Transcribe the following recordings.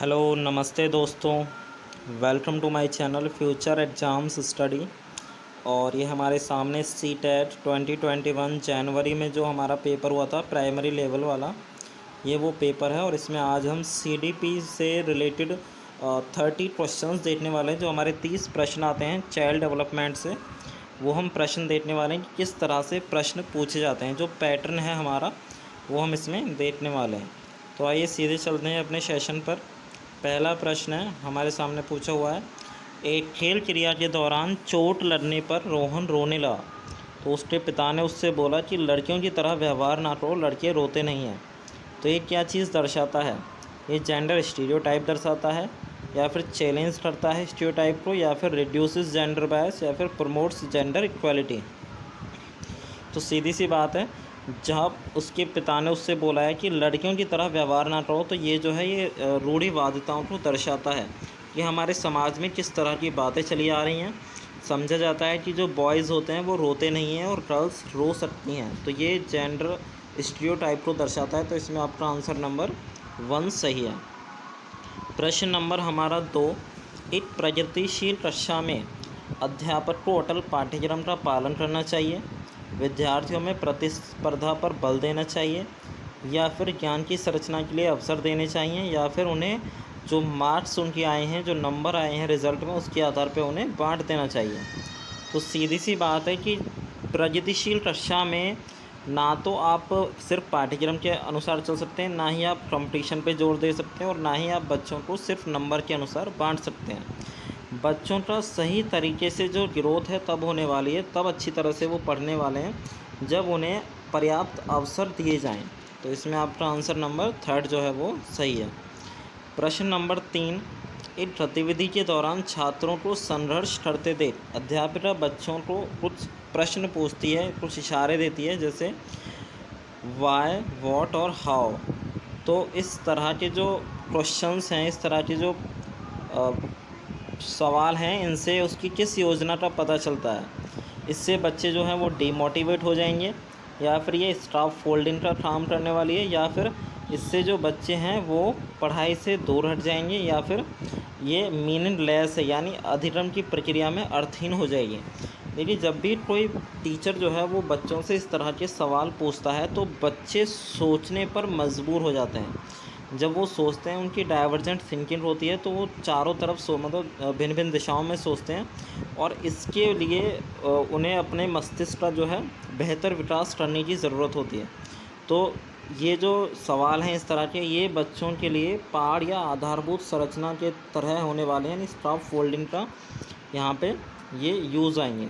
Hello नमस्ते दोस्तों। Welcome to my channel future exams study. और ये हमारे सामने सी टेट 2021 जनवरी में जो हमारा पेपर हुआ था प्राइमरी लेवल वाला, ये वो पेपर है। और इसमें आज हम सीडीपी से रिलेटेड 30 क्वेश्चंस देखने वाले हैं। जो हमारे 30 प्रश्न आते हैं चाइल्ड डेवलपमेंट से, वो हम प्रश्न देखने वाले हैं कि किस तरह से प्रश्न पूछे जाते हैं। जो पैटर्न है हमारा वो हम इसमें देखने वाले हैं। तो आइए सीधे चलते हैं अपने सेशन पर। पहला प्रश्न है हमारे सामने पूछा हुआ है, एक खेल क्रिया के दौरान चोट लगने पर रोहन रोने लगा। तो उसके पिता ने उससे बोला कि लड़कियों की तरह व्यवहार ना करो, लड़के रोते नहीं हैं। तो ये क्या चीज़ दर्शाता है? ये जेंडर स्टीरियोटाइप दर्शाता है, या फिर चैलेंज करता है स्टीरियोटाइप को, या फिर रिड्यूसेस जेंडर बायस, या फिर प्रमोट्स जेंडर इक्वालिटी। तो सीधी सी बात है, जब उसके पिता ने उससे बोला है कि लड़कियों की तरह व्यवहार ना करो, तो ये जो है ये रूढ़िवादिताओं को दर्शाता है कि हमारे समाज में किस तरह की बातें चली आ रही हैं। समझा जाता है कि जो बॉयज़ होते हैं वो रोते नहीं हैं और गर्ल्स रो सकती हैं। तो ये जेंडर स्टीरियोटाइप को दर्शाता है। तो इसमें आपका आंसर नंबर 1 सही है। प्रश्न नंबर हमारा 2, एक प्रगतिशील कक्षा में अध्यापक को अटल पाठ्यक्रम का पालन करना चाहिए, विद्यार्थियों में प्रतिस्पर्धा पर बल देना चाहिए, या फिर ज्ञान की संरचना के लिए अवसर देने चाहिए, या फिर उन्हें जो मार्क्स उनके आए हैं, जो नंबर आए हैं रिज़ल्ट में, उसके आधार पर उन्हें बांट देना चाहिए। तो सीधी सी बात है कि प्रगतिशील कक्षा में ना तो आप सिर्फ पाठ्यक्रम के अनुसार चल सकते हैं, ना ही आप कंपटीशन पे जोर दे सकते हैं, और ना ही आप बच्चों को सिर्फ नंबर के अनुसार बांट सकते हैं। बच्चों का सही तरीके से जो ग्रोथ है तब होने वाली है, तब अच्छी तरह से वो पढ़ने वाले हैं जब उन्हें पर्याप्त अवसर दिए जाएं। तो इसमें आपका आंसर नंबर 3 जो है वो सही है। प्रश्न नंबर 3, एक गतिविधि के दौरान छात्रों को संघर्ष करते देख अध्यापिका बच्चों को कुछ प्रश्न पूछती है, कुछ इशारे देती है, जैसे वाई, व्हाट और हाउ। तो इस तरह के जो क्वेश्चंस हैं, इस तरह के जो सवाल हैं, इनसे उसकी किस योजना का पता चलता है। इससे बच्चे जो हैं वो डीमोटिवेट हो जाएंगे, या फिर ये स्टाफ फोल्डिंग का काम करने वाली है, या फिर इससे जो बच्चे हैं वो पढ़ाई से दूर हट जाएंगे, या फिर ये मीनिंगलेस है, यानी अधिगम की प्रक्रिया में अर्थहीन हो जाएगी। देखिए, जब भी कोई टीचर जो है वो बच्चों से इस तरह के सवाल पूछता है तो बच्चे सोचने पर मजबूर हो जाते हैं। जब वो सोचते हैं, उनकी डाइवर्जेंट थिंकिंग होती है, तो वो चारों तरफ मतलब भिन्न भिन्न दिशाओं में सोचते हैं, और इसके लिए उन्हें अपने मस्तिष्क का जो है बेहतर विकास करने की ज़रूरत होती है। तो ये जो सवाल हैं इस तरह के, ये बच्चों के लिए पहाड़ या आधारभूत संरचना के तरह होने वाले हैं, यानी स्टाफ फोल्डिंग का यहाँ पे ये यूज़ आएंगे।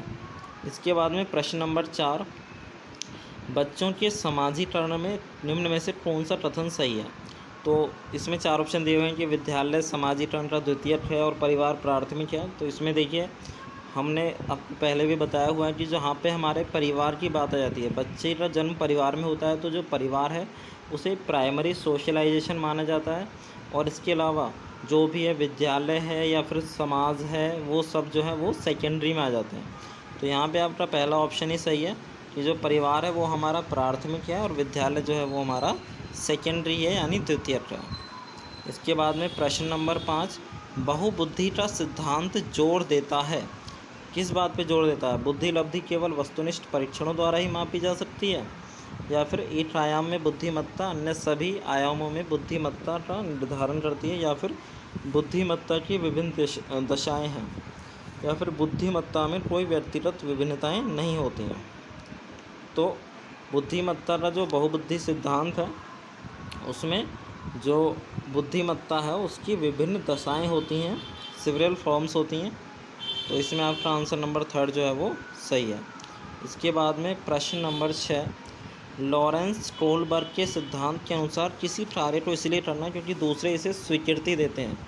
इसके बाद में प्रश्न नंबर 4, बच्चों के समाजीकरण में निम्न में से कौन सा कथन सही है। तो इसमें 4 ऑप्शन दिए हुए हैं कि विद्यालय समाजीकरण का द्वितीयक है और परिवार प्राथमिक है। तो इसमें देखिए, हमने आपको पहले भी बताया हुआ है कि जहाँ पे हमारे परिवार की बात आ जाती है, बच्चे का जन्म परिवार में होता है, तो जो परिवार है उसे प्राइमरी सोशलाइजेशन माना जाता है। और इसके अलावा जो भी है विद्यालय है या फिर समाज है, वो सब जो है वो सेकेंडरी में आ जाते हैं। तो यहाँ पे आपका पहला ऑप्शन ही सही है कि जो परिवार है वो हमारा प्राथमिक है, और विद्यालय जो है वो हमारा सेकेंडरी है, यानी द्वितीयक है। इसके बाद में प्रश्न नंबर 5, बहुबुद्धि का सिद्धांत जोर देता है, किस बात पे जोर देता है? बुद्धि लब्धि केवल वस्तुनिष्ठ परीक्षणों द्वारा ही मापी जा सकती है, या फिर एक आयाम में बुद्धिमत्ता अन्य सभी आयामों में बुद्धिमत्ता का निर्धारण करती है, या फिर बुद्धिमत्ता की विभिन्न दशाएं हैं, या फिर बुद्धिमत्ता में कोई व्यक्तिगत विभिन्नताएं नहीं होती हैं। तो बुद्धिमत्ता का जो बहुबुद्धि सिद्धांत है, उसमें जो बुद्धिमत्ता है उसकी विभिन्न दशाएं होती हैं, सिवरल फॉर्म्स होती हैं। तो इसमें आपका आंसर नंबर 3 जो है वो सही है। इसके बाद में प्रश्न नंबर 6, लॉरेंस कोहलबर्ग के सिद्धांत के अनुसार किसी कार्य को इसलिए करना क्योंकि दूसरे इसे स्वीकृति देते हैं।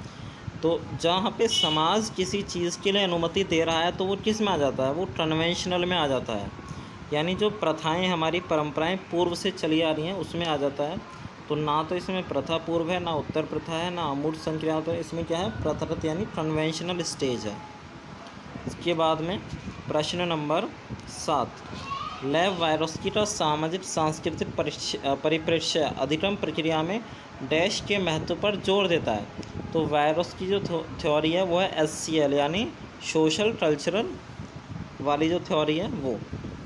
तो जहाँ पे समाज किसी चीज़ के लिए अनुमति दे रहा है, तो वो किस में आ जाता है? वो कन्वेंशनल में आ जाता है, यानी जो प्रथाएं हमारी परंपराएं पूर्व से चली आ रही हैं उसमें आ जाता है। तो ना तो इसमें प्रथा पूर्व है, ना उत्तर प्रथा है, ना अमूर्त संक्रिया। तो इसमें क्या है? प्रथागत यानी कन्वेंशनल स्टेज है। इसके बाद में प्रश्न नंबर 7, लैब वायरोस्की का सामाजिक सांस्कृतिक परिप्रेक्ष्य अधिगम प्रक्रिया में डैश के महत्व पर जोर देता है। तो वायरोस की जो थ्योरी है वो है SCL यानी सोशल कल्चरल वाली जो थ्योरी है वो।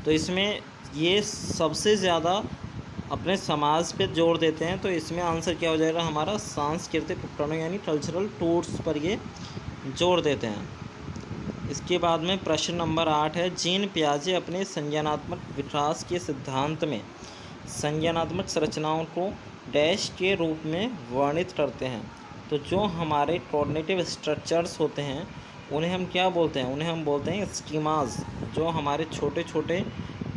तो इसमें ये सबसे ज़्यादा अपने समाज पे जोर देते हैं। तो इसमें आंसर क्या हो जाएगा हमारा, सांस्कृतिक उपकरणों यानी कल्चरल टूल्स पर ये जोर देते हैं। इसके बाद में प्रश्न नंबर 8 है, जीन पियाजे अपने संज्ञानात्मक विकास के सिद्धांत में संज्ञानात्मक संरचनाओं को डैश के रूप में वर्णित करते हैं। तो जो हमारे कॉग्निटिव स्ट्रक्चर्स होते हैं उन्हें हम क्या बोलते हैं, उन्हें हम बोलते हैं स्कीमाज। जो हमारे छोटे छोटे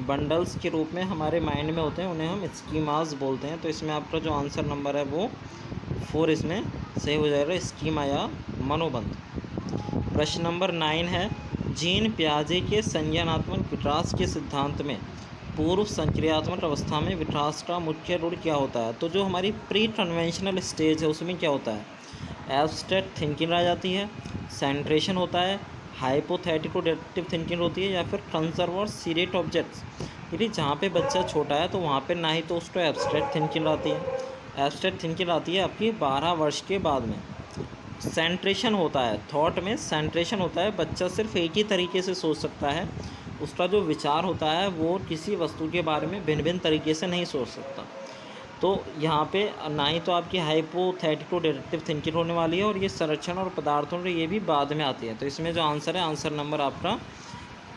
बंडल्स के रूप में हमारे माइंड में होते हैं उन्हें हम स्कीमाज बोलते हैं। तो इसमें आपका जो आंसर नंबर है वो 4 इसमें सही हो जाएगा, स्कीमा या मनोबंध। प्रश्न नंबर 9 है, जीन पियाजे के संज्ञानात्मक विकास के सिद्धांत में पूर्व संक्रियात्मक अवस्था में विकास का मुख्य रोल क्या होता है। तो जो हमारी प्री कन्वेंशनल स्टेज है उसमें क्या होता है, एब्स्ट्रैक्ट थिंकिंग आ जाती है, सेंट्रेशन होता है, हाइपोथेटिको डिडक्टिव थिंकिंग होती है, या फिर कंजर्व और सीरियट ऑब्जेक्ट्स। यदि जहाँ पे बच्चा छोटा है तो वहाँ पे ना ही तो उसको एब्स्ट्रैक्ट थिंकिंग आती है, एब्स्ट्रैक्ट थिंकिंग आती है आपकी 12 वर्ष के बाद में। सेंट्रेशन होता है, थॉट में सेंट्रेशन होता है, बच्चा सिर्फ एक ही तरीके से सोच सकता है, उसका जो विचार होता है वो किसी वस्तु के बारे में भिन्न भिन्न तरीके से नहीं सोच सकता। तो यहाँ पे ना ही तो आपकी हाइपोथेटिको डिडक्टिव थिंकिंग होने वाली है, और ये संरक्षण और पदार्थों ये भी बाद में आती है। तो इसमें जो आंसर है, आंसर नंबर आपका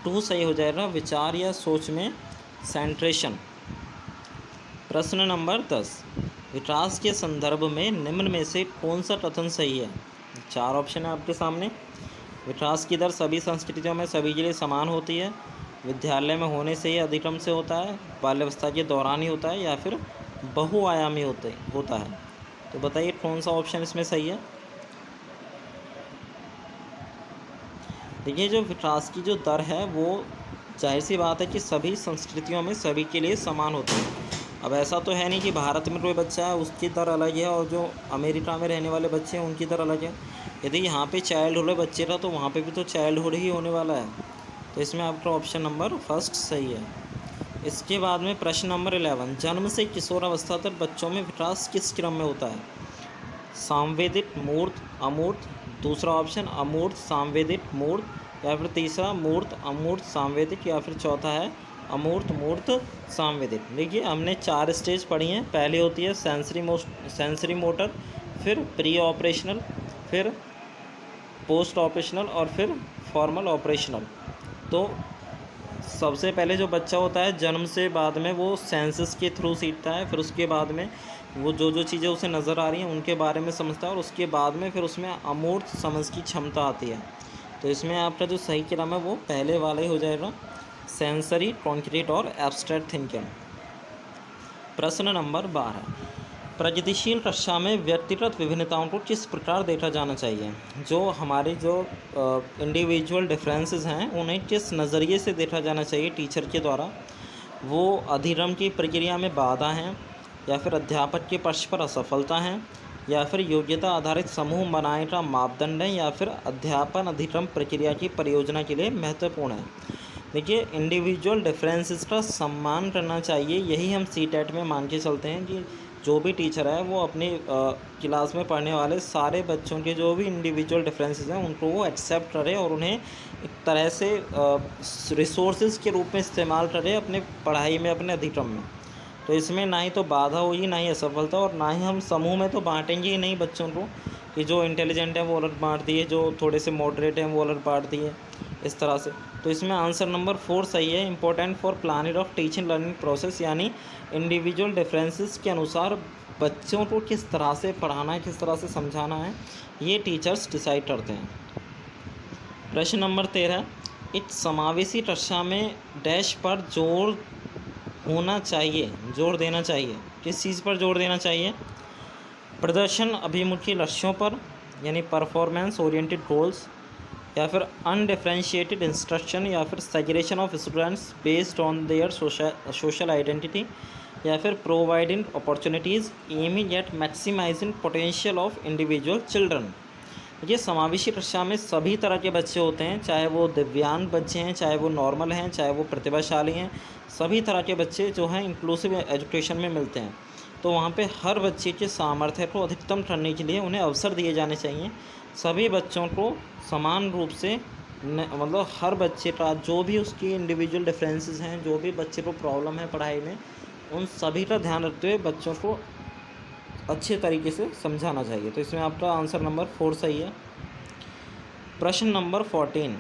2 सही हो जाएगा, विचार या सोच में सेंट्रेशन। प्रश्न नंबर 10, विकास के संदर्भ में निम्न में से कौन सा कथन सही है। 4 ऑप्शन है आपके सामने। विकास की दर सभी संस्कृतियों में सभी के लिए समान होती है, विद्यालय में होने से ही अधिक्रम से होता है, बाल्यावस्था के दौरान ही होता है, या फिर बहुआयामी होता है। तो बताइए कौन सा ऑप्शन इसमें सही है। देखिए जो विकास की जो दर है वो जाहिर सी बात है कि सभी संस्कृतियों में सभी के लिए समान होती है। अब ऐसा तो है नहीं कि भारत में कोई बच्चा है उसकी दर अलग है और जो अमेरिका में रहने वाले बच्चे हैं उनकी दर अलग है। यदि यहाँ पे चाइल्डहुड है बच्चे का तो वहाँ पे भी तो चाइल्डहुड ही होने वाला है। तो इसमें आपका ऑप्शन नंबर फर्स्ट सही है। इसके बाद में प्रश्न नंबर 11, जन्म से किशोर अवस्था तक बच्चों में विकास किस क्रम में होता है। सांवेदिक, मूर्त, अमूर्त। दूसरा ऑप्शन अमूर्त, सांवेदिक, मूर्त, या फिर तीसरा मूर्त, अमूर्त, सांवेदिक, या फिर चौथा है अमूर्त, मूर्त, सांवेदिक। देखिए हमने 4 स्टेज पढ़ी हैं। पहले होती है सेंसरी मोटर, फिर प्री ऑपरेशनल, फिर पोस्ट ऑपरेशनल और फिर फॉर्मल ऑपरेशनल। तो सबसे पहले जो बच्चा होता है जन्म से बाद में वो सेंसस के थ्रू सीखता है, फिर उसके बाद में वो जो चीज़ें उसे नज़र आ रही हैं उनके बारे में समझता है, और उसके बाद में फिर उसमें अमूर्त समझ की क्षमता आती है। तो इसमें आपका जो सही क्रम है वो पहले वाला ही हो जाएगा, सेंसरी, कॉन्क्रीट और एब्स्ट्रैक्ट थिंकिंग। प्रश्न नंबर 12, प्रगतिशील कक्षा में व्यक्तिगत विभिन्नताओं को किस प्रकार देखा जाना चाहिए। जो हमारे जो इंडिविजुअल डिफरेंसेस हैं उन्हें किस नज़रिए से देखा जाना चाहिए टीचर के द्वारा। वो अधिगम की प्रक्रिया में बाधा हैं, या फिर अध्यापक के पक्ष पर असफलता हैं, या फिर योग्यता आधारित समूह बनाने का मापदंड है, या फिर अध्यापन अधिगम प्रक्रिया की परियोजना के लिए महत्वपूर्ण है। देखिए इंडिविजुअल डिफरेंसेस का सम्मान करना चाहिए, यही हम सीटेट में मान के चलते हैं कि जो भी टीचर है वो अपनी क्लास में पढ़ने वाले सारे बच्चों के जो भी इंडिविजुअल डिफरेंसेस हैं उनको वो एक्सेप्ट करे और उन्हें एक तरह से रिसोर्सेज के रूप में इस्तेमाल करे अपने पढ़ाई में, अपने अधिक्रम में। तो इसमें ना ही तो बाधा होगी, ना ही असफलता, और ना ही हम समूह में तो बांटेंगे ही नहीं बच्चों को कि जो इंटेलिजेंट है वो अलग बांट दिए, जो थोड़े से मॉडरेट हैं वो अलग बांट दिए, इस तरह से। तो इसमें आंसर नंबर 4 सही है, important for planning of teaching learning process, यानी इंडिविजुअल डिफरेंसेस के अनुसार बच्चों को किस तरह से पढ़ाना है, किस तरह से समझाना है, ये टीचर्स डिसाइड करते हैं। प्रश्न नंबर 13, एक समावेशी कक्षा में डैश पर जोर देना चाहिए। किस चीज़ पर जोर देना चाहिए। प्रदर्शन अभिमुखी लक्ष्यों पर, यानी परफॉर्मेंस ओरिएंटेड गोल्स, या फिर अनडिफरेंशिएटेड इंस्ट्रक्शन, या फिर segregation of students based on their social identity, या फिर providing opportunities aiming at maximising potential of individual children. ये समावेशी कक्षा में सभी तरह के बच्चे होते हैं, चाहे वो दिव्यांग बच्चे हैं, चाहे वो नॉर्मल हैं, चाहे वो प्रतिभाशाली हैं। सभी तरह के बच्चे जो हैं इंक्लूसिव एजुकेशन में मिलते हैं। तो वहाँ पे हर बच्चे के सामर्थ्य को अधिकतम करने के लिए उन्हें अवसर दिए जाने चाहिए। सभी बच्चों को समान रूप से मतलब हर बच्चे का जो भी उसकी इंडिविजुअल डिफरेंसेस हैं, जो भी बच्चे को प्रॉब्लम है पढ़ाई में, उन सभी का ध्यान रखते हुए बच्चों को अच्छे तरीके से समझाना चाहिए। तो इसमें आपका आंसर नंबर 4 सही है। प्रश्न नंबर 14,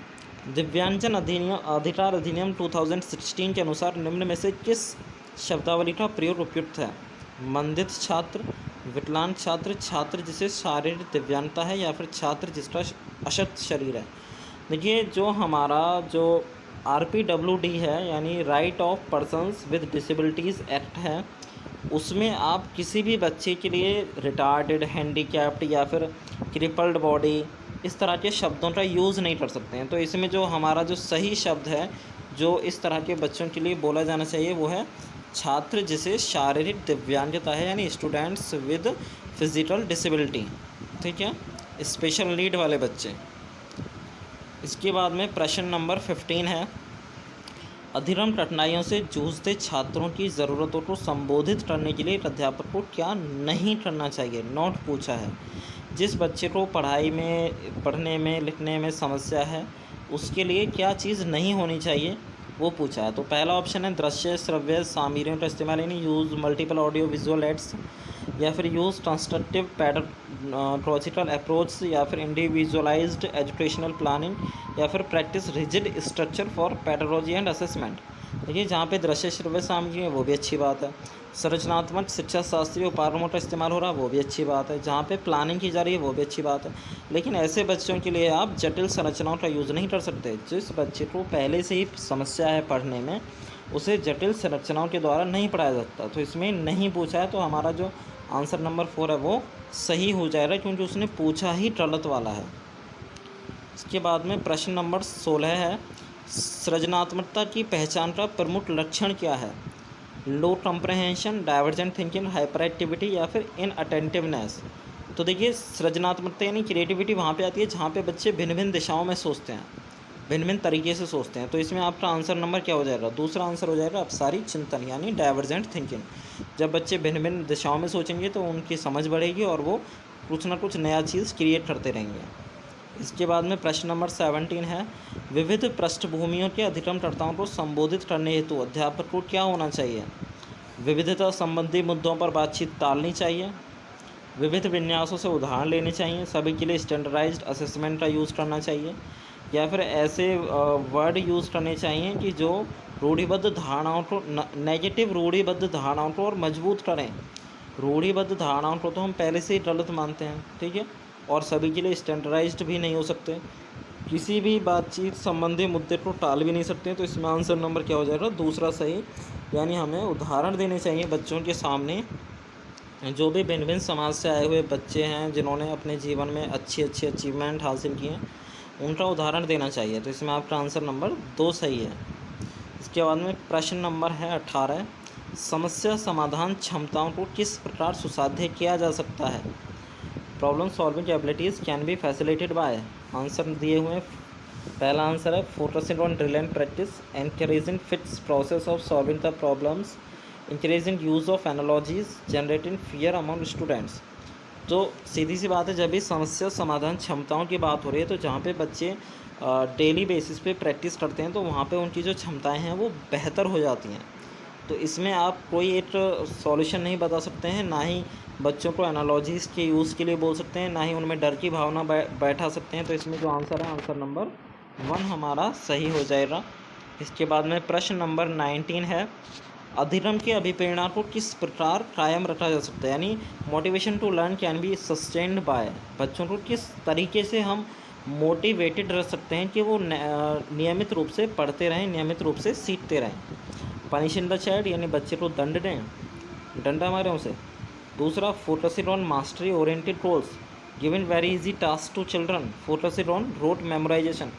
दिव्यांगजन अधिकार अधिनियम 2016 के अनुसार निम्न में से किस शब्दावली का प्रयोग उपयुक्त है? मंदित छात्र, विकलांग छात्र, छात्र जिसे शारीरिक दिव्यांगता है, या फिर छात्र जिसका अशक्त शरीर है। देखिए, जो हमारा जो RPWD है, यानी right of persons with disabilities act है, उसमें आप किसी भी बच्चे के लिए रिटार्डेड, हैंडीकैप्ड या फिर क्रिपल्ड बॉडी, इस तरह के शब्दों का यूज़ नहीं कर सकते हैं। तो इसमें जो हमारा जो सही शब्द है जो इस तरह के बच्चों के लिए बोला जाना चाहिए वो है छात्र जिसे शारीरिक दिव्यांगता है, यानी स्टूडेंट्स विद फिजिकल डिसेबिलिटी। ठीक है, स्पेशल नीड वाले बच्चे। इसके बाद में प्रश्न नंबर 15 है, अधिगम कठिनाइयों से जूझते छात्रों की ज़रूरतों को संबोधित करने के लिए अध्यापक को क्या नहीं करना चाहिए? नोट पूछा है। जिस बच्चे को पढ़ने में लिखने में समस्या है, उसके लिए क्या चीज़ नहीं होनी चाहिए वो पूछा है। तो पहला ऑप्शन है दृश्य श्रव्य सामग्रियों का इस्तेमाल, यानी use multiple audio visual aids, या फिर यूज़ कंस्ट्रक्टिव पैडागॉजिकल अप्रोच, या फिर इंडिविजुअलाइज्ड एजुकेशनल प्लानिंग, या फिर practice rigid structure for pedagogy and assessment. देखिए, जहाँ पे दृश्य श्रव्य सामग्री है वो भी अच्छी बात है, संरचनात्मक शिक्षा शास्त्रीय उपकरणों का इस्तेमाल हो रहा है वो भी अच्छी बात है, जहाँ पे प्लानिंग की जा रही है वो भी अच्छी बात है। लेकिन ऐसे बच्चों के लिए आप जटिल संरचनाओं का यूज़ नहीं कर सकते। जिस बच्चे को पहले से ही समस्या है पढ़ने में, उसे जटिल संरचनाओं के द्वारा नहीं पढ़ाया जाता। तो इसमें नहीं पूछा है, तो हमारा जो आंसर नंबर 4 है वो सही हो जाएगा, क्योंकि उसने पूछा ही गलत वाला है। इसके बाद में प्रश्न नंबर 16 है, सृजनात्मकता की पहचान का प्रमुख लक्षण क्या है? Low comprehension, divergent thinking, hyper activity, या फिर इनअटेंटिवनेस। तो देखिए, सृजनात्मकता यानी क्रिएटिविटी वहाँ पे आती है जहाँ पे बच्चे भिन्न भिन्न दिशाओं में सोचते हैं, भिन्न भिन्न तरीके से सोचते हैं। तो इसमें आपका आंसर नंबर क्या हो जाएगा? दूसरा आंसर हो जाएगा अपसारी चिंतन, यानी डाइवर्जेंट थिंकिंग। जब बच्चे भिन्न भिन्न दिशाओं में सोचेंगे तो उनकी समझ बढ़ेगी और वो कुछ ना कुछ नया चीज़ क्रिएट करते रहेंगे। इसके बाद में प्रश्न नंबर 17 है, विविध पृष्ठभूमियों के अधिगमकर्ताओं को संबोधित करने हेतु अध्यापक को क्या होना चाहिए? विविधता संबंधी मुद्दों पर बातचीत टालनी चाहिए, विविध विन्यासों से उदाहरण लेने चाहिए, सभी के लिए स्टैंडर्डाइज्ड असेसमेंट का यूज़ करना चाहिए, या फिर ऐसे वर्ड यूज़ करने चाहिए कि जो रूढ़िबद्ध धारणाओं को नेगेटिव रूढ़िबद्ध धारणाओं को और मजबूत करें। रूढ़िबद्ध धारणाओं को तो हम पहले से ही गलत मानते हैं, ठीक है, और सभी के लिए स्टैंडर्डाइज्ड भी नहीं हो सकते, किसी भी बातचीत संबंधी मुद्दे को टाल भी नहीं सकते। तो इसमें आंसर नंबर क्या हो जाएगा? दूसरा सही, यानी हमें उदाहरण देने चाहिए बच्चों के सामने। जो भी भिन्न भिन्न समाज से आए हुए बच्चे हैं जिन्होंने अपने जीवन में अच्छी अच्छी अचीवमेंट हासिल किए, उनका उदाहरण देना चाहिए। तो इसमें आपका आंसर नंबर 2 सही है। इसके बाद में प्रश्न नंबर है 18, समस्या समाधान क्षमताओं को किस प्रकार सुसाध्य किया जा सकता है? Problem solving abilities can be facilitated by. Answer दिए हुए हैं। पहला आंसर है focusing on drill and practice, encouraging fits process of solving the problems, increasing use of analogies, generating fear among students. तो सीधी सी बात है, जब भी समस्या समाधान क्षमताओं की बात हो रही है तो जहाँ पे बच्चे डेली बेसिस पे प्रैक्टिस करते हैं तो वहाँ पे उनकी जो क्षमताएं हैं वो बेहतर हो जाती हैं। तो इसमें आप कोई एक सॉल्यूशन नहीं बता सकते हैं, ना ही बच्चों को एनालॉजीज़ के यूज़ के लिए बोल सकते हैं, ना ही उनमें डर की भावना बैठा सकते हैं। तो इसमें जो आंसर है, आंसर नंबर 1 हमारा सही हो जाएगा। इसके बाद में प्रश्न नंबर 19 है, अधिगम के अभिप्रेरणा को किस प्रकार कायम रखा जा सकता है? यानी motivation to learn can be sustained by. बच्चों को किस तरीके से हम मोटिवेटेड रख सकते हैं कि वो नियमित रूप से पढ़ते रहें, नियमित रूप से सीखते रहें? पनिशिंग द चाइल्ड, यानी बच्चे को दंड दें, डंडा मारें उसे। दूसरा, focusing on mastery oriented goals, given very easy task to children, focusing on rote memorisation.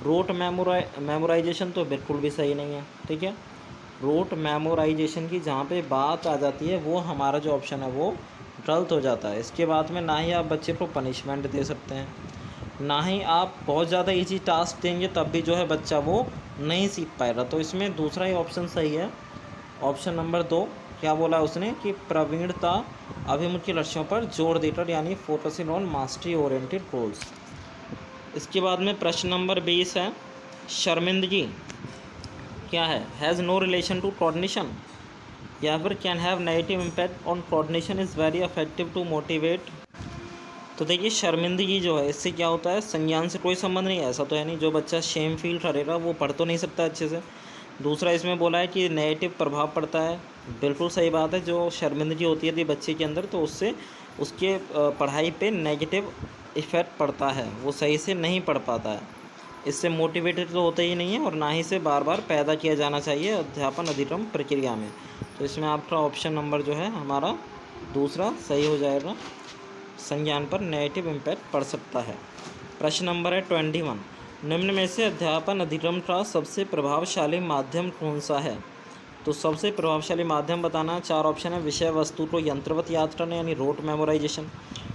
Rote memorisation तो बिल्कुल भी सही नहीं है, ठीक है। रोट मेमोराइजेशन की जहाँ पे बात आ जाती है वो हमारा जो ऑप्शन है वो गलत हो जाता है। इसके बाद में ना ही आप बच्चे को पनिशमेंट दे सकते हैं, ना ही आप बहुत ज़्यादा ईजी टास्क देंगे तब भी जो है बच्चा वो नहीं सीख पाएगा। तो इसमें दूसरा ही ऑप्शन सही है, ऑप्शन नंबर 2। क्या बोला उसने कि प्रवीणता अभिमुखी लक्ष्यों पर जोर देकर, यानी focusing on mastery oriented goals. इसके बाद में प्रश्न नंबर 20 है, शर्मिंदगी क्या है? Has no relation to coordination, या फिर can have negative impact on coordination, is very effective to motivate. तो देखिए शर्मिंदगी जो है इससे क्या होता है, संज्ञान से कोई संबंध नहीं है, ऐसा तो है नहीं। जो बच्चा शेम फील करेगा वो पढ़ तो नहीं सकता अच्छे से। दूसरा इसमें बोला है कि नेगेटिव प्रभाव पड़ता है, बिल्कुल सही बात है। जो शर्मिंदगी होती है यदि बच्चे के अंदर, तो उससे उसके पढ़ाई पे नेगेटिव इफ़ेक्ट पड़ता है, वो सही से नहीं पढ़ पाता है। इससे मोटिवेटेड तो होता ही नहीं है, और ना ही इसे बार बार पैदा किया जाना चाहिए अध्यापन अधिगम प्रक्रिया में। तो इसमें आपका ऑप्शन नंबर जो है हमारा दूसरा सही हो जाएगा, संज्ञान पर नेगेटिव इम्पैक्ट पड़ सकता है। प्रश्न नंबर है 21, निम्न में से अध्यापन अधिगम का सबसे प्रभावशाली माध्यम कौन सा है? तो सबसे प्रभावशाली माध्यम बताना, 4 ऑप्शन है। विषय वस्तु को यंत्रवत याद करना यानी रोट मेमोराइजेशन,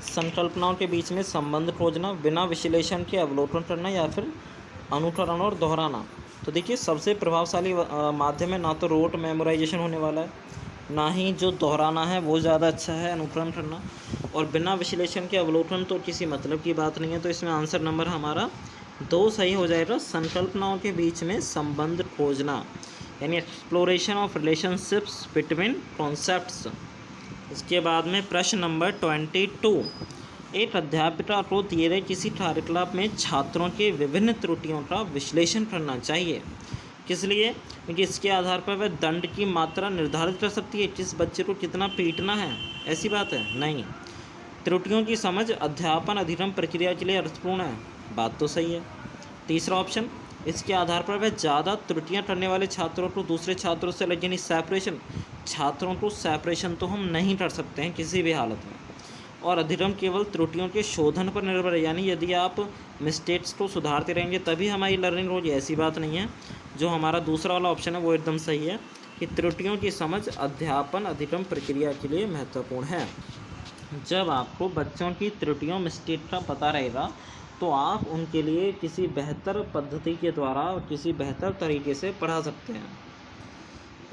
संकल्पनाओं के बीच में संबंध खोजना, बिना विश्लेषण के अवलोकन करना, या फिर अनुकरण और दोहराना। तो देखिए सबसे प्रभावशाली माध्यम है, ना तो रोट मेमोराइजेशन होने वाला है, ना ही जो दोहराना है वो ज़्यादा अच्छा है, अनुकरण करना, और बिना विश्लेषण के अवलोकन तो किसी मतलब की बात नहीं है। तो इसमें आंसर नंबर हमारा 2 सही हो जाएगा, संकल्पनाओं के बीच में संबंध खोजना यानी exploration of relationships between concepts. इसके बाद में प्रश्न नंबर 22, एक अध्यापिका को दिए गए किसी कार्यकलाप में छात्रों के विभिन्न त्रुटियों का विश्लेषण करना चाहिए। किस लिए? क्योंकि इसके आधार पर वह दंड की मात्रा निर्धारित कर सकती है, किस बच्चे को कितना पीटना है, ऐसी बात है नहीं। त्रुटियों की समझ अध्यापन अधिगम प्रक्रिया के लिए अर्थपूर्ण है, बात तो सही है। तीसरा ऑप्शन, इसके आधार पर वह ज़्यादा त्रुटियां करने वाले छात्रों को दूसरे छात्रों से अलग यानी सेपरेशन, छात्रों को सेपरेशन तो हम नहीं कर सकते हैं किसी भी हालत में। और अधिगम केवल त्रुटियों के शोधन पर निर्भर है, यानी यदि आप मिस्टेक्स को सुधारते रहेंगे तभी हमारी लर्निंग होगी, ऐसी बात नहीं है। जो हमारा दूसरा वाला ऑप्शन है वो एकदम सही है कि त्रुटियों की समझ अध्यापन अधिगम प्रक्रिया के लिए महत्वपूर्ण है। जब आपको बच्चों की त्रुटियों मिस्टेक का पता रहेगा तो आप उनके लिए किसी बेहतर पद्धति के द्वारा किसी बेहतर तरीके से पढ़ा सकते हैं।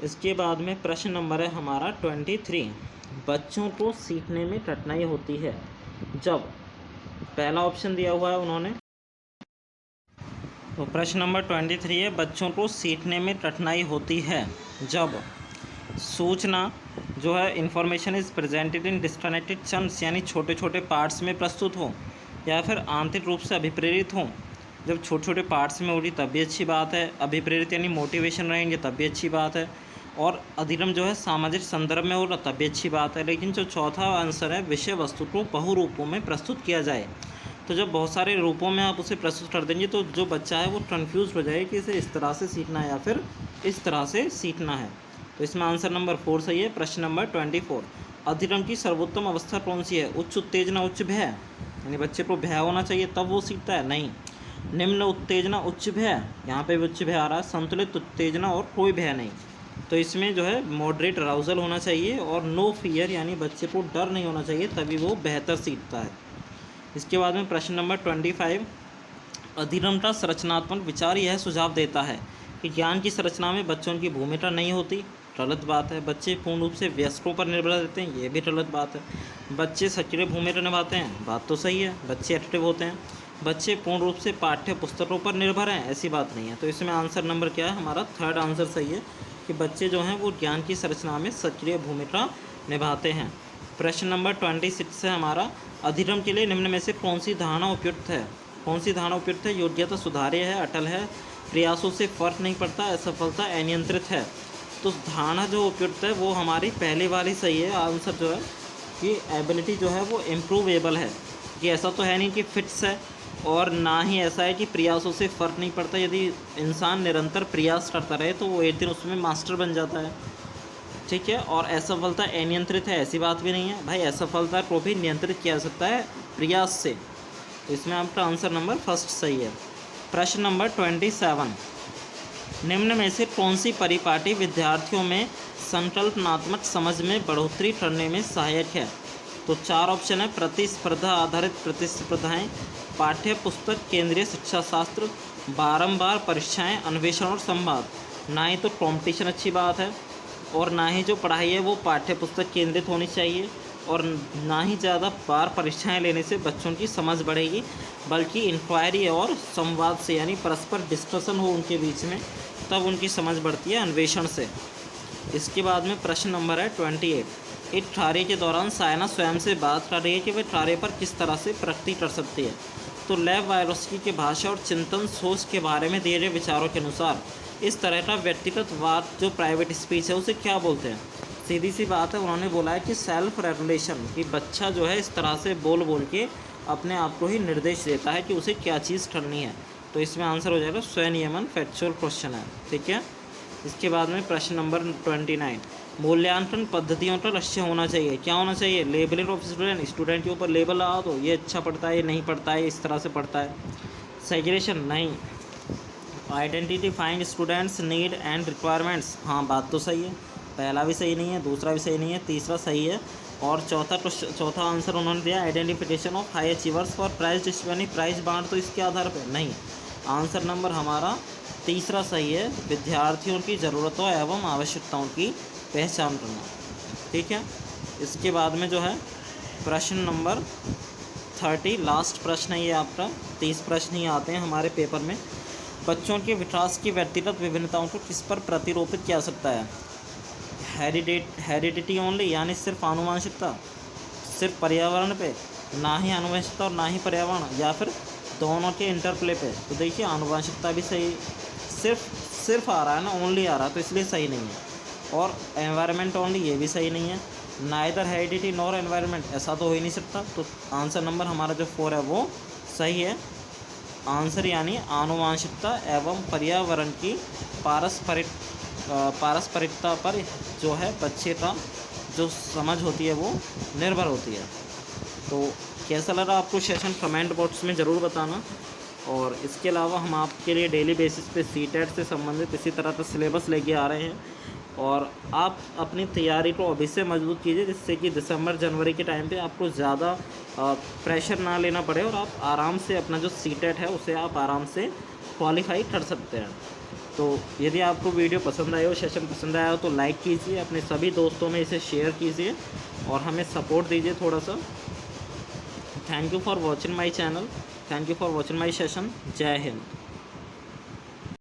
इसके बाद में प्रश्न नंबर है हमारा 23, बच्चों को सीखने में कठिनाई होती है जब, पहला ऑप्शन दिया हुआ है उन्होंने, तो प्रश्न नंबर 23 है, बच्चों को सीखने में कठिनाई होती है जब सूचना जो है information is presented in disconnected chunks यानी छोटे छोटे पार्ट्स में प्रस्तुत हो, या फिर आंतरिक रूप से अभिप्रेरित हो। जब छोटे छोटे पार्ट्स में हो रही तब भी अच्छी बात है, अभिप्रेरित यानी मोटिवेशन रहेंगे तब भी अच्छी बात है, और अधिगम जो है सामाजिक संदर्भ में हो रहा तब भी अच्छी बात है। लेकिन जो चौथा आंसर है, विषय वस्तु को बहुरूपों में प्रस्तुत किया जाए, तो जब बहुत सारे रूपों में आप उसे प्रस्तुत कर देंगे तो जो बच्चा है वो कन्फ्यूज हो जाए कि इसे इस तरह से सीखना है या फिर इस तरह से सीखना है। तो इसमें आंसर नंबर 4 सही है। प्रश्न नंबर 24, अधिगम की सर्वोत्तम अवस्था कौन सी है? उच्च उत्तेजना उच्च भय, यानी बच्चे को भय होना चाहिए तब वो सीखता है, नहीं। निम्न उत्तेजना उच्च भय, यहाँ पे भी उच्च भय आ रहा है, संतुलित उत्तेजना और कोई भय नहीं। तो इसमें जो है मॉडरेट अराउजल होना चाहिए और नो फियर, यानी बच्चे को डर नहीं होना चाहिए, तभी वो बेहतर सीखता है। इसके बाद में प्रश्न नंबर 25, अधिगम का संरचनात्मक विचार यह सुझाव देता है कि ज्ञान की संरचना में बच्चों की भूमिका नहीं होती, गलत बात है। बच्चे पूर्ण रूप से वयस्कों पर निर्भर रहते हैं, ये भी गलत बात है। बच्चे सक्रिय भूमिका निभाते हैं, बात तो सही है, बच्चे एक्टिव होते हैं। बच्चे पूर्ण रूप से पाठ्य पुस्तकों पर निर्भर हैं, ऐसी बात नहीं है। तो इसमें आंसर नंबर क्या है हमारा? 3rd आंसर सही है कि बच्चे जो हैं वो ज्ञान की संरचना में सक्रिय भूमिका निभाते हैं। प्रश्न नंबर 26 है हमारा, अधिगम के लिए निम्न में से कौन सी धारणा उपयुक्त है? कौन सी धारणा उपयुक्त है? योग्यता सुधार्य है, अटल है, प्रयासों से फर्क नहीं पड़ता, असफलता अनियंत्रित है। तो धारणा जो उपयुक्त है वो हमारी पहली वाली सही है। आंसर जो है कि एबिलिटी जो है वो इम्प्रूवेबल है, कि ऐसा तो है नहीं कि फिक्स है, और ना ही ऐसा है कि प्रयासों से फ़र्क नहीं पड़ता। यदि इंसान निरंतर प्रयास करता रहे तो वो एक दिन उसमें मास्टर बन जाता है, ठीक है। और असफलता अनियंत्रित है, ऐसी बात भी नहीं है भाई, असफलता को भी नियंत्रित किया जा सकता है प्रयास से। तो इसमें आपका आंसर नंबर 1 सही है। प्रश्न नंबर 27, निम्न में से कौन सी परिपाटी विद्यार्थियों में संकल्पनात्मक समझ में बढ़ोतरी करने में सहायक है? तो 4 ऑप्शन है। प्रतिस्पर्धा आधारित प्रतिस्पर्धाएं, पाठ्य पुस्तक केंद्रीय शिक्षा शास्त्र, बारंबार परीक्षाएं, अन्वेषण और संवाद। ना ही तो कंपटीशन अच्छी बात है और ना ही जो पढ़ाई है वो पाठ्य पुस्तक केंद्रित होनी चाहिए, और ना ही ज़्यादा बार परीक्षाएं लेने से बच्चों की समझ बढ़ेगी, बल्कि इंक्वायरी और संवाद से, यानी परस्पर डिस्कशन हो उनके बीच में, तब उनकी समझ बढ़ती है अन्वेषण से। इसके बाद में प्रश्न नंबर है 28। इस ठारे के दौरान सायना स्वयं से बात कर रही है कि वह ठारे पर किस तरह से प्रगति कर सकती है। तो लेव वायरोस्की के भाषा और चिंतन सोच के बारे में दिए गए विचारों के अनुसार इस तरह का व्यक्तिगत वाद जो प्राइवेट स्पीच है उसे क्या बोलते हैं। सीधी सी बात है, उन्होंने बोला है कि सेल्फ रेगुलेशन, कि बच्चा जो है इस तरह से बोल बोल के अपने आप को ही निर्देश देता है कि उसे क्या चीज़ करनी है। तो इसमें आंसर हो जाएगा स्वनियमन, फैक्चुअल क्वेश्चन है, ठीक है। इसके बाद में प्रश्न नंबर 29। मूल्यांकन पद्धतियों का लक्ष्य होना चाहिए, क्या होना चाहिए? लेबलिंग ऑफ स्टूडेंट, स्टूडेंट के ऊपर लेबल लगा दो, ये अच्छा पढ़ता है, ये नहीं पढ़ता है, इस तरह से पढ़ता है। सेग्रेगेशन नहीं। Identity find students need and requirements, हाँ बात तो सही है, पहला भी सही नहीं है, दूसरा भी सही नहीं है, तीसरा सही है। और चौथा आंसर उन्होंने दिया identification of high achievers for prize distribution, यानी प्राइज बांट तो इसके आधार पर नहीं। आंसर नंबर हमारा तीसरा सही है, विद्यार्थियों की ज़रूरतों एवं आवश्यकताओं की पहचान करना, ठीक है। इसके बाद में जो है प्रश्न नंबर 30, लास्ट प्रश्न है ये आपका। 30 प्रश्न ही आते हैं हमारे पेपर में। बच्चों के विकास की व्यक्तिगत विभिन्नताओं को किस पर प्रतिरोपित किया जा सकता है? हेरिडिटी ओनली, यानी सिर्फ आनुवंशिकता, सिर्फ पर्यावरण पे, ना ही आनुवंशिकता और ना ही पर्यावरण, या फिर दोनों के इंटरप्ले पे। तो देखिए आनुवंशिकता भी सही, सिर्फ आ रहा है ना, ओनली आ रहा है, तो इसलिए सही नहीं है। और एनवायरनमेंट ओनली, ये भी सही नहीं है। नाइदर हेरिडिटी नॉर एनवायरनमेंट, ऐसा तो हो ही नहीं सकता। तो आंसर नंबर हमारा जो 4 है वो सही है। आंसर यानी आनुवंशिकता एवं पर्यावरण की पारस्परिकता पर जो है बच्चे का जो समझ होती है वो निर्भर होती है। तो कैसा लगा आपको सेशन, कमेंट बॉक्स में ज़रूर बताना। और इसके अलावा हम आपके लिए डेली बेसिस पे सीटेट से संबंधित इसी तरह का सिलेबस लेके आ रहे हैं, और आप अपनी तैयारी को अभी से मजबूत कीजिए, जिससे कि दिसंबर जनवरी के टाइम पे आपको ज़्यादा प्रेशर ना लेना पड़े और आप आराम से अपना जो सीटेट है उसे आप आराम से क्वालिफाई कर सकते हैं। तो यदि आपको वीडियो पसंद आया हो, सेशन पसंद आया हो, तो लाइक कीजिए, अपने सभी दोस्तों में इसे शेयर कीजिए और हमें सपोर्ट दीजिए थोड़ा सा। Thank you for watching my channel, thank you for watching my session. जय हिंद।